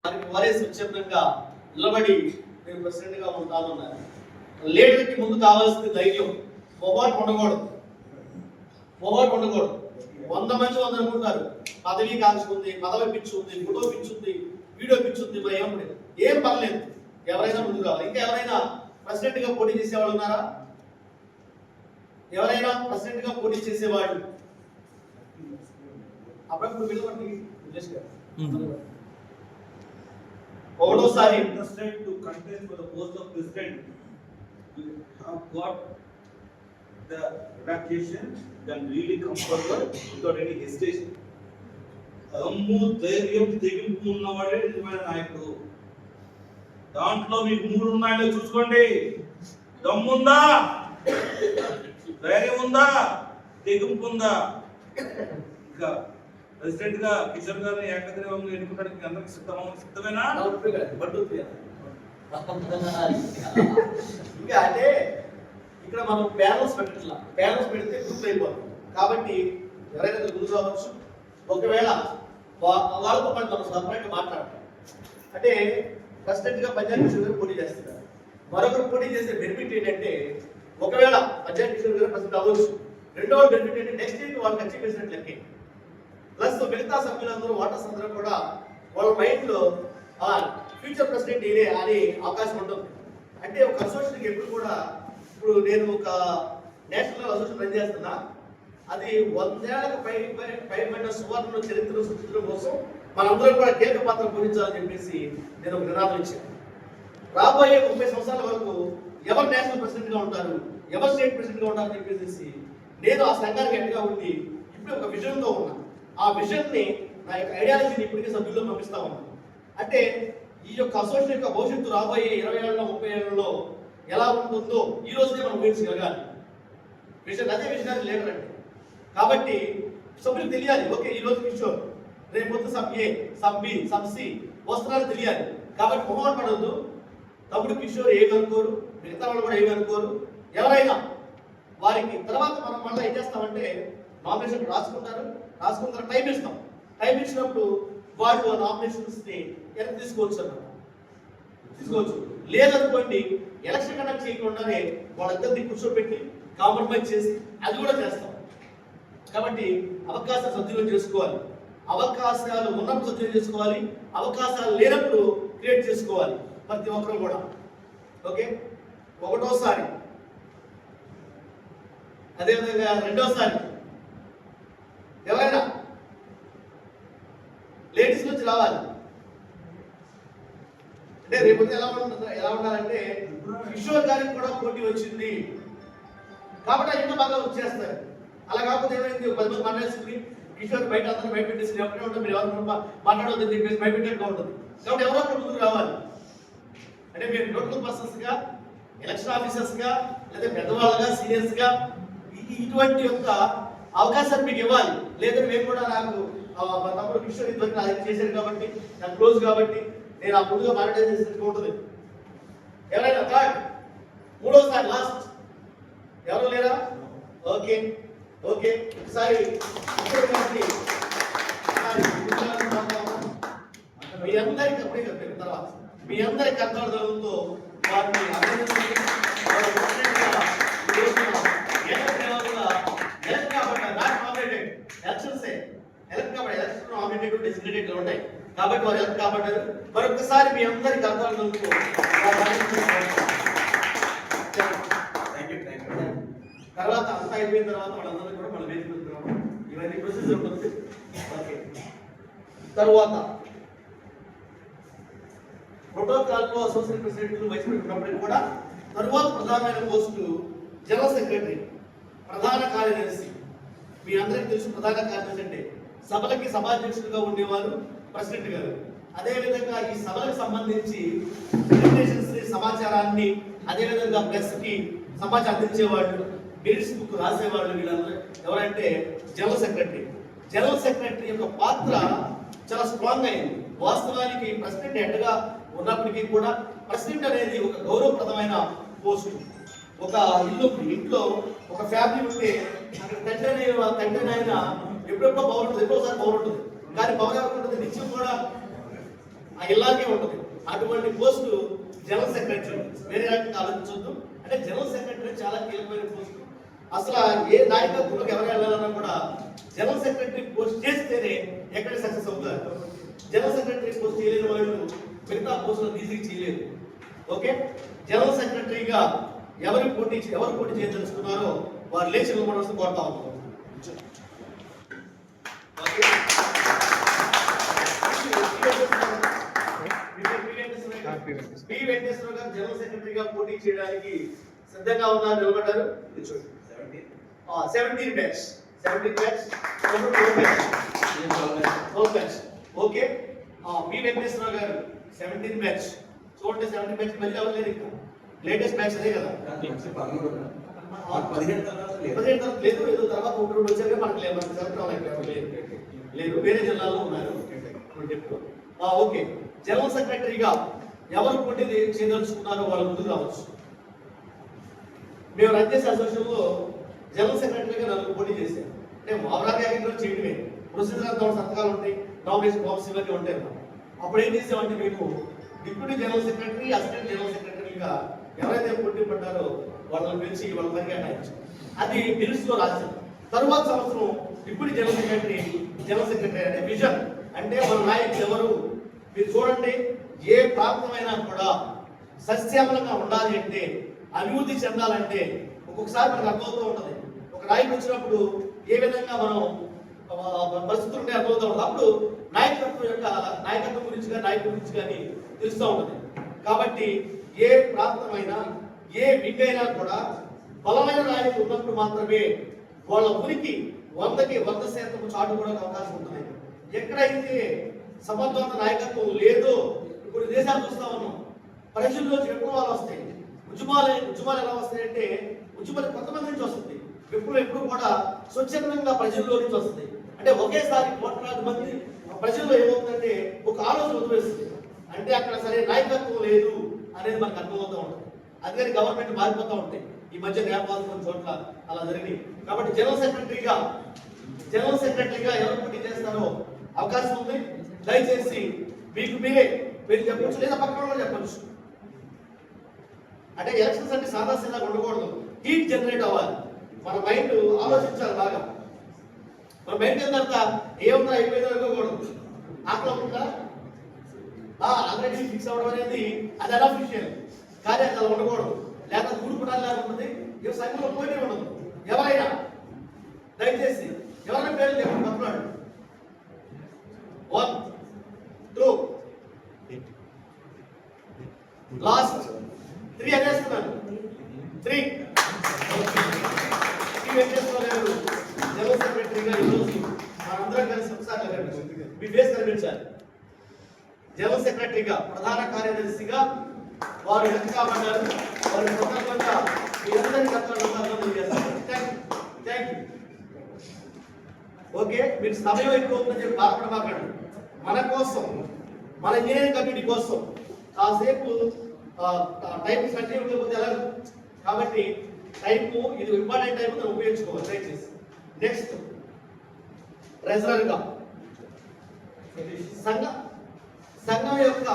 వారే స్వచ్ఛందంగా నిలబడి నేను ప్రెసిడెంట్ గా ఉంటానన్నారు. లీడర్కి ముందు కావాల్సింది ధైర్యం. మొబాటు ఉండకూడదు. 100 మంది 100 అనుకుంటారు. పదవి కాంక్ష ఉంది, పదవి పిచ్చి ఉంది, ఫోటో పిచ్చి ఉంది, వీడియో పిచ్చి ఉంది, మరి ఏం పర్లేదు, ఎవరైనా ముందు కావాలి. ఇంకా ఎవరైనా ప్రెసిడెంట్ గా పోటీ చేసేవాళ్ళు ఉన్నారా? ఎవరైనా ప్రెసిడెంట్ గా పోటీ చేసేవాళ్ళు అప్పుడప్పుడు వెళ్ళమండి. ఒకటోసారి interested to contest for the post of president, you have got the evacuation, then really come forward without any hesitation. దమ్ము ధైర్యం తెగింపు ఉన్నవాడే నిజమైన నాయకుడు. దాంట్లో మీకు 3 ఉన్నాయో చూసుకోండి. దమ్ముందా, ధైర్యం ఉందా, తెగింపు ఉందా? ఇంకా ప్రెసిడెంట్ గా కిషోర్ గారిని ఏకగ్రీవంగా ఎన్నుకోవడానికి అందరికి సిద్ధమేనా? ఇంకా అంటే ఇక్కడ మనం ప్యానల్స్ పెట్టట్లా. ప్యానల్స్ పెడితే గ్రూప్ అయిపోతాం. కాబట్టి ఎవరైనా గురు కావచ్చు. ఒకవేళ వాళ్ళతో పాటు మనం సపరేట్గా మాట్లాడతాం. అంటే ప్రెసిడెంట్ గా పంజాబ్ కిషోర్ గారు పోటీ చేస్తున్నారు. మరొకరు పోటీ చేసే బెనిఫిట్ ఏంటంటే, ఒకవేళ పంజాబ్ కిషోర్ గారు ప్రెసిడెంట్ అవ్వచ్చు. రెండవ బెనిఫిట్ ఏంటంటే, నెక్స్ట్ వీక్ వాళ్ళకి అచీవ్ చేసినట్లు లెక్కే. ప్లస్ మిగతా సభ్యులందరూ ఓటర్స్ అందరూ కూడా వాళ్ళ మైండ్ లో ఫ్యూచర్ ప్రెసిడెంట్ ఇదే అనే అవకాశం ఉంటుంది. అంటే ఒక అసోసియేషన్ ఎప్పుడు కూడా, ఇప్పుడు నేను ఒక నేషనల్ అసోసియేషన్ రన్ చేస్తున్నా, అది 100 ఏళ్లకు పైబడిన సువర్ణ చరిత్రను సృష్టించడం కోసం మనందరం కూడా కీలక పాత్ర పోషించాలని చెప్పేసి నేను ఒక నినాదం ఇచ్చాను. రాబోయే 30 సంవత్సరాల వరకు ఎవరు నేషనల్ ప్రెసిడెంట్ గా ఉంటారు, ఎవరు స్టేట్ ప్రెసిడెంట్ గా ఉంటారని చెప్పేసి నేను ఆ సంఘానికి ఎండగా ఉండి ఇప్పుడు ఒక విజన్ తో ఉన్నాను. ఆ విజన్ ని, నా యొక్క ఐడియాలజీని ఇప్పటికే సభ్యుల్లో పంపిస్తా ఉన్నాను. అంటే ఈ యొక్క అసోసియేషన్ యొక్క భవిష్యత్తు రాబోయే 20 ఏళ్ళలో 30 ఏళ్లలో ఎలా ఉంటుందో ఈ రోజునే మనం ఊహించగలగాలి. విజన్, అదే విజనరీ లీడర్ అంటే. కాబట్టి సభ్యులకు తెలియాలి, ఓకే ఈ రోజు కిషోర్, రేపు పొద్దు సబ్ ఏ, సబ్ బి, సబ్ సి వస్త్రాలు తెలియాలి. కాబట్టి మొహమాట పడవద్దు. తమ్ముడు కిషోర్ ఏమనుకోరు, మిగతా వాళ్ళు కూడా ఏమనుకోరు. ఎవరైనా వారికి తర్వాత మనం మళ్ళీ ఏం చేస్తామంటే, నామినేషన్ రాసుకున్న తర్వాత టైం ఇస్తాం. టైం ఇచ్చినప్పుడు వాళ్ళు నామినేషన్స్ ని వెనక్కి తీసుకోవచ్చు. లేదనుకోండి, ఎలక్షన్ కండక్ట్ చేయకుండానే వాళ్ళందరినీ కూర్చోబెట్టి కాంప్రమైజ్ చేసి అది కూడా చేస్తాం. కాబట్టి అవకాశాలు సద్వినియోగం చేసుకోవాలి. అవకాశాలు ఉన్నప్పుడు సద్వినియోగం చేసుకోవాలి, అవకాశాలు లేనప్పుడు క్రియేట్ చేసుకోవాలి ప్రతి ఒక్కరు కూడా. ఓకే, ఒకటోసారి, అదేవిధంగా రెండోసారి ఎవరైనా లేడీస్ నుంచి రావాలి. అంటే రేపు ఎలా ఉండాలంటే, కిషోర్ గారికి కూడా పోటీ వచ్చింది కాబట్టి ఇంకా బాగా వచ్చేస్తారు. అలా కాకపోతే ఏమైంది, 10 మంది మాట్లాడేసి కిషోర్ బయట అందరూ బయట పెట్టేసి ఎక్కడే ఉంటుంది, మీరు ఎవరు మాట్లాడవద్దని చెప్పేసి భయపెట్టేట్టుగా ఉంటుంది. కాబట్టి ఎవరో ఒకరు ముందుకు రావాలి. అంటే మీరు నోటల్ పర్సన్స్ గా, ఎలక్షన్ ఆఫీసర్స్ గా, లేదా పెద్దవాళ్ళగా, సీనియర్స్ గా ఇటువంటి యొక్క అవకాశాన్ని మీకు ఇవ్వాలి. లేదని మేము కూడా, నాకు మా తమ్ముడు కిషోర్ ఇదివరకు నా దగ్గర చేశారు కాబట్టి, నాకు క్లోజ్ కాబట్టి నేను ఆ ముందుగా మాట్లాడేసి ఉంటుంది. ఎవరైనా థర్డ్, మూడోసారి లాస్ట్ ఎవరు లేరా? ఓకే ఓకే, ఒకసారి మీ అందరికి అప్పుడే చెప్పిన తర్వాత మీ అందరి కర్తవ్యాలతో వారిని ఉంటాయి కాబట్టి వారు ఎలక్ట్ కాబట్టారు. మరొకసారి మీ అందరి కర్తవ్యాలతో తర్వాత అంతా అయిపోయిన తర్వాత వాళ్ళందరూ కూడా మనం వేసుకుంటున్నాం. ఇవన్నీ ప్రొసెస్ ఉంటుంది. ఓకే, తర్వాత ప్రోటోకాల్లో అసోసియేట్ ప్రెసిడెంట్లు వైస్ ప్రెసిడెంట్ కూడా తరువాత ప్రధానమైన పోస్టు జనరల్ సెక్రటరీ, ప్రధాన కార్యదర్శి. మీ అందరికీ తెలుసు, ప్రధాన కార్యదర్శి అంటే సభలకి సభాధ్యక్షులుగా ఉండేవారు ప్రెసిడెంట్ గారు. అదేవిధంగా ఈ సభలకు సంబంధించి ప్రెజెంటేషన్స్, సమాచారాన్ని, అదేవిధంగా ప్రెస్ కి సమాచారం అందించేవాళ్ళు, మినిట్స్ బుక్ రాసేవాళ్ళు, వీళ్ళందరూ ఎవరంటే జనరల్ సెక్రటరీ. జనరల్ సెక్రటరీ యొక్క పాత్ర చాలా స్ట్రాంగ్ అయింది. వాస్తవానికి ప్రెసిడెంట్ హెడ్గా ఉన్నప్పటికీ కూడా ప్రెసిడెంట్ అనేది ఒక గౌరవప్రదమైన పోస్టు. ఒక ఇంట్లో ఒక ఫ్యామిలీ ఉంటే అక్కడ తండ్రి అయినా ఎప్పుడెప్పుడో పవర్ ఉంటుంది, ఎప్పుడోసారి పవర్ ఉంటుంది. కానీ పవర్ ఎవరికి ఉంటుంది? నిత్యం కూడా ఇలాగే ఉంటుంది. అటువంటి పోస్టు జనరల్ సెక్రటరీ. వేరే రకంగా ఆలోచించొద్దు. అంటే జనరల్ సెక్రటరీ చాలా కీలకమైన పోస్టు. అసలు ఏ నాయకత్వంలోకి ఎవరు వెళ్ళాలన్నా కూడా జనరల్ సెక్రటరీ పోస్ట్ చేస్తేనే ఎక్కడ సక్సెస్ అవుతారు. జనరల్ సెక్రటరీ పోస్ట్ చేయలేని వాళ్ళు మిగతా పోస్టులు ఈజీగా చేయలేదు. ఓకే, జనరల్ సెక్రటరీగా ఎవరు పోటీ చేయదలుచుకున్నారో వారు లేచి నిలబడాల్సి కోరుతా ఉన్నాం. పి వెంకటేశ్వర గారు జనరల్ సెక్రటరీగా పోటీ చేయడానికి సిద్ధంగా ఉన్నారు, నిలబడ్డారు. 17 బ్యాచ్ ఓకే. పి వెంకటేశ్వర గారు 17 బ్యాచ్ చూడండి. 17 బ్యాచ్ మళ్ళీ ఎవరు లేరు, ఇంకా లేటెస్ట్ బ్యాచ్ అదే కదా. 15 తర్వాత లేదు, ఏదో తర్వాత ఒకటి వచ్చాక మనకు లేదు, మనకి సెలెక్ట్ లేదు, వేరే జిల్లాలో ఉన్నారు. ఓకే, జనరల్ సెక్రటరీగా ఎవరు పోటీ చేయదలుచుకున్నారో వాళ్ళు ముందుకు రావచ్చు. మేము రన్ చేసే అసోసియేషన్లో జనరల్ సెక్రటరీగా 4 పోటీ చేశాం. అంటే మామూలుగా ఎక్కడ చేయడమే, ప్రొసీజర్ అంతా సంతకాలు ఉంటాయి, నామినేషన్ ఫార్మ్స్ ఇవన్నీ ఉంటాయి. అప్పుడు ఏం చేసామంటే మేము deputy general secretary, assistant general సెక్రటరీగా ఎవరైతే పోటీ పడ్డారో వాళ్ళని పిలిచి వాళ్ళ పని కేటాయించాం. అది బిల్స్ లో రాశాం. తరువాత సంవత్సరం డిప్యూటీ జనరల్ సెక్రటరీ అంటే విజన్, అంటే మన నాయకులు ఎవరు మీరు చూడండి. ఏ ప్రాంతమైనా కూడా సస్యామలంగా ఉండాలి అంటే, అభివృద్ధి చెందాలంటే ఒక్కొక్కసారి మనకు అర్థమవుతూ ఉంటుంది. ఒక నాయకుడు వచ్చినప్పుడు ఏ విధంగా మనం పరిస్థితులు ఉంటే అర్థమవుతూ ఉంటుంది. అప్పుడు నాయకత్వం గురించి కానీ నాయకుడి గురించి కానీ తెలుస్తూ ఉంటుంది. కాబట్టి ఏ ప్రాంతమైనా ఏ వింగ్ అయినా కూడా బలమైన నాయకులు ఉన్నప్పుడు మాత్రమే వాళ్ళ ఉనికి 100కి 100% చాటుకోవడానికి అవకాశం ఉంటుంది. ఎక్కడైతే సమర్థవంత నాయకత్వం లేదో, ఇప్పుడు దేశాలు చూస్తా ఉన్నాం, ప్రజల్లోంచి విప్లవాలు వస్తాయి. ఉద్యమాలు ఎలా వస్తాయంటే, ఉద్యమాలు కొంతమంది నుంచి వస్తుంది. విప్లవం ఎప్పుడు కూడా స్వచ్ఛందంగా ప్రజల్లో నుంచి వస్తుంది. అంటే ఒకేసారి 1,00,000 మంది ప్రజల్లో ఏమవుతుందంటే ఒక ఆలోచన వదిలేస్తుంది. అంటే అక్కడ సరే నాయకత్వం లేదు అనేది మనకు అర్థమవుతూ ఉంటుంది. అందుకని గవర్నమెంట్ మారిపోతూ ఉంటాయి. ఈ మధ్య నేపాల్ కొన్ని చోట్ల అలా జరిగింది. కాబట్టి జనరల్ సెక్రటరీగా ఎవరు పోటీ చేస్తారో అవకాశం ఉంది. దయచేసి మీకు మీరే మీరు చెప్పచ్చు, లేదా పక్కన కూడా చెప్పచ్చు. అంటే ఎలక్షన్స్ అంటే సాదాసీదాగా ఉండకూడదు, హీట్ జనరేట్ అవ్వాలి. మన మైండ్ ఆలోచించాలి బాగా. మన మైండ్ తర్వాత ఏముందా అయిపోయిందో అనుకోకూడదు. ఆకలి ఉందా ఆల్రెడీ ఫిక్స్ అవ్వడం అనేది అది అన్అఫిషియల్, కానీ అది అలా ఉండకూడదు. లేకపోతే కూడుకున్నాను లేకపోతే ఏ సంఘంలో పోటీ ఉండదు. ఎవరైనా దయచేసి ఎవరైనా పేరు చెప్పండి. తప్పున్నాడు 1 2 లాస్ట్ 3 అనేస్తున్నాను. 3 వెంకటేశ్వర గారు జనరల్ సెక్రటరీగా ఈరోజు మనందరం కలిసి ఒకసారి మీ ఫేస్ కనిపించాలి. జనరల్ సెక్రటరీగా ప్రధాన కార్యదర్శిగా వారు ఎన్నికబడ్డారు. వారి సందర్భంగా మీ అందరికీ థ్యాంక్ యూ. ఓకే, మీరు సమయం ఎక్కువ ఉందని చెప్పి బాధపడమాకండి. మన కోసం, మన ఇంజనీరింగ్ కమ్యూనిటీ కోసం కాసేపు టైం కంటిన్యూ చేయకపోతే ఎలా? కాబట్టి టైము ఇది ఇంపార్టెంట్ టైం మనం ఉపయోగించుకోవాలి దయచేసి. నెక్స్ట్ ట్రెజరర్గా సంఘం యొక్క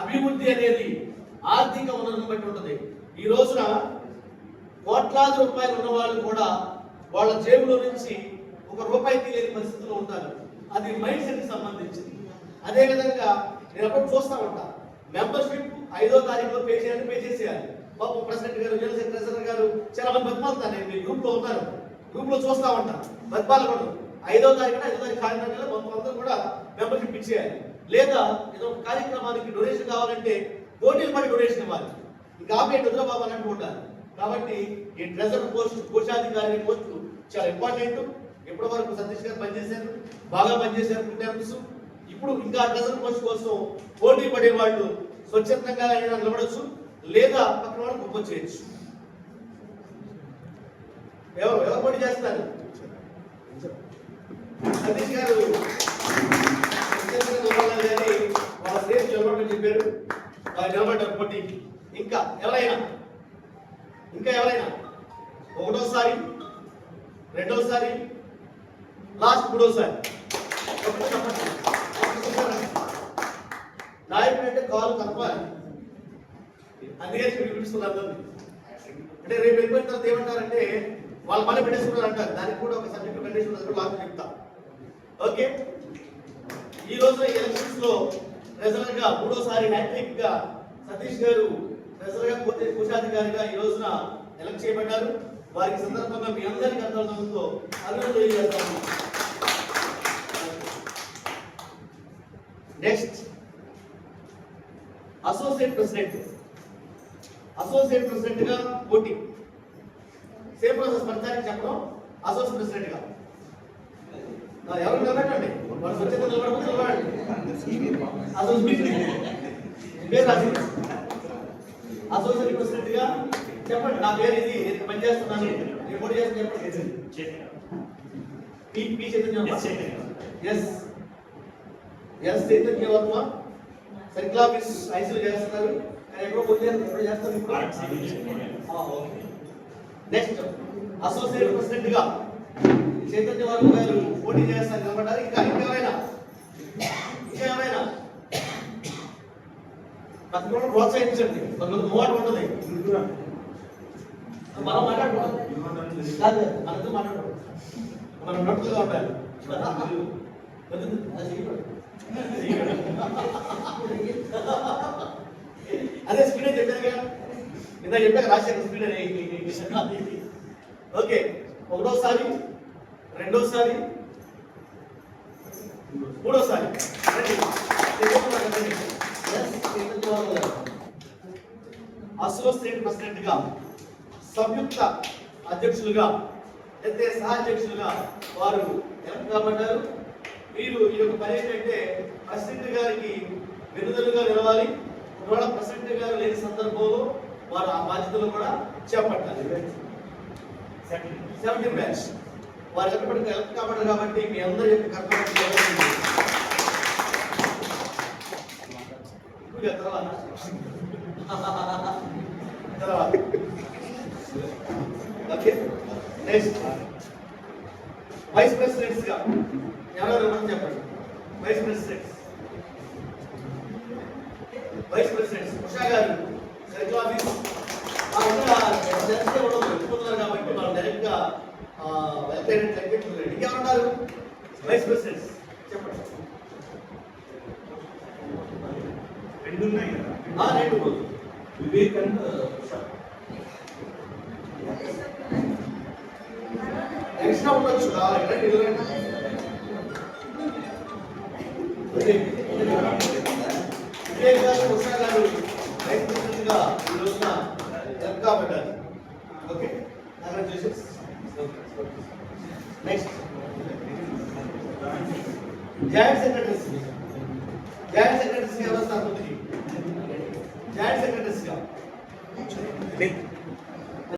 అభివృద్ధి అనేది ఆర్థిక వనరులను బట్టి ఉంటుంది. ఈ రోజున కోట్లాది రూపాయలు ఉన్న వాళ్ళు కూడా వాళ్ళ జేబులో నుంచి ₹1 తీయలేని పరిస్థితిలో ఉంటారు. అది మైండ్ సెట్ కి సంబంధించింది. అదేవిధంగా నేను అప్పుడు చూస్తా ఉంటా, మెంబర్షిప్ 5వ తారీఖులో పే చేసేయాలి. పాపం ప్రెసిడెంట్ గారు, జనరల్ సెక్రటరీ గారు చాలా మంది బతిమాలుతారు. నేను మీ గ్రూప్ లో ఉన్నారు, గ్రూప్ లో చూస్తా ఉంటా బతిమాలు కూడా 5వ తారీఖు కార్యక్రమంలో మొత్తం అందరూ కూడా మెంబర్షిప్ ఇచ్చేయాలి. లేదా ఏదో ఒక కార్యక్రమానికి డొనేషన్ కావాలంటే పోటీలు పడి డొనేషన్ ఇవ్వాలి. ఇంకా ఆపే రుద్రబాబు అన్నట్టు ఉండాలి. కాబట్టి ఈ ట్రెజర్ పోస్ట్, కోశాధికారి పోస్టు చాలా ఇంపార్టెంట్. ఎప్పటి వరకు సతీష్ గారు పనిచేశారు, బాగా పనిచేశారు 2 టైమ్స్. ఇప్పుడు ఇంకా ట్రెజర్ పోస్ట్ కోసం పోటీ పడే వాళ్ళు స్వచ్ఛందంగా అయినా నిలబడచ్చు, లేదా పక్కన వాళ్ళు గొప్ప చేయొచ్చు. ఎవరు పోటీ చేస్తారు? సతీష్ గారు వాళ్ళ సేఫ్ నిలబడమని చెప్పారు. వాళ్ళు నిలబడ్డారు పోటీకి. ఇంకా ఎవరైనా 1వసారి, 2వసారి, లాస్ట్ 3వసారి నాయకుడు అంటే కాలు కలపాలి. అందుకే పిలుస్తున్నారు అందరినీ. అంటే రేపు వెళ్ళిపోయిన తర్వాత ఏమంటారంటే వాళ్ళ పని పెట్టేసుకున్నారు అంటారు. దానికి కూడా ఒక సబ్జెక్ట్ కండిషన్ లాస్ట్ చెప్తా. ఓకే, ఈ రోజు ఎలక్షన్స్ లో ట్రెజరర్ గా మూడోసారి హ్యాట్రిక్ గా సతీష్ గారు ట్రెజరర్ గా కోశాధికారిగా ఈ రోజున ఎలక్ట్ చేయబడ్డారు. వారికి సందర్భంగా మీ అందరికీ అందరితో అభినందనలు తెలియజేస్తాము. నెక్స్ట్ అసోసియేట్ ప్రెసిడెంట్ గా పోటీ. సేమ్ ప్రాసెస్ ప్రతిసారి చెప్పడం. అసోసియేట్ ప్రెసిడెంట్ గా ఎవరు నిలబెట్టండి, వాళ్ళు స్వచ్ఛత నిలబడకపోతే నిలబడండి. అసోసియేట్ ప్రెసిడెంట్ గా చెప్పండి, నా పేరు ఇది, నేను పనిచేస్తున్నాను, నేను పోటీ చేస్తాను చెప్పండి. P Chaitanya S Chaitanya Varma circle office ఐసీలు చేస్తున్నారు. కానీ ఎప్పుడో పోటీ ఎప్పుడు చేస్తారు ఇప్పుడు. నెక్స్ట్ అసోసియేట్ ప్రెసిడెంట్ గా చైతన్య వర్మ గారు పోటీ చేస్తారు నిలబడ్డారు. ఇంకెవరైనా తప్పకుండా ప్రోత్సహించండి. కొంతమంది మూట ఉంటుంది, మనం మాట్లాడుకోవాలి కాదు, మనతో మాట్లాడుకోవాలి, మనం నోట్లుగా ఉండాలి. అదే స్పీడ్ అని చెప్పారుగా, ఇందా చెప్పాక రాశారు స్పీడ్ అని. ఓకే, ఒకటోసారి, రెండోసారి, మూడోసారి అసోసియేట్ ప్రెసిడెంట్ గా, సంయుక్త అధ్యక్షులుగా అయితే సహ అధ్యక్షులుగా వారు ఎలక్ట్ కాబడ్డారు. మీరు ఈ యొక్క పని ఏంటంటే ప్రెసిడెంట్ గారికి వెనుదలుగా నిలవాలి. ఒకవేళ ప్రెసిడెంట్ గారు లేని సందర్భంలో వారు ఆ బాధ్యతలు కూడా చేపట్టాలి. 17 బ్యాచ్ వారు ఎలక్ట్ కాబడ్డారు కాబట్టి మీ అందరి యొక్క కర్తవ్యం. తర్వాత ఓకే, నెక్స్ట్ వైస్ ప్రెసిడెంట్స్ గా ఎవరెవరు చెప్పండి. వైస్ ప్రెసిడెంట్స్ ఉషా గారు సర్కిల్ ఆఫీస్ చెప్పుకున్నారు కాబట్టి మనం డైరెక్ట్ గా వెళ్తాయి. ఇంకెవరున్నారు వైస్ ప్రెసిడెంట్స్ చెప్పండి. రెండు ఉన్నాయి కదా, రెండు వివేక్ అండ్ ఉషా. ఎక్స్ట్రా ఉండొచ్చు వివేక్ గారు ఉషా గారు వైస్ ప్రెసిడెంట్ గా ఈ రోజున ఎలక్ట్ కాబడ్డారు. Okay, congratulations. Next joint secretaries ఎవరు వస్తారు ముందుకి? జాయింట్ సెక్రటరీస్ గా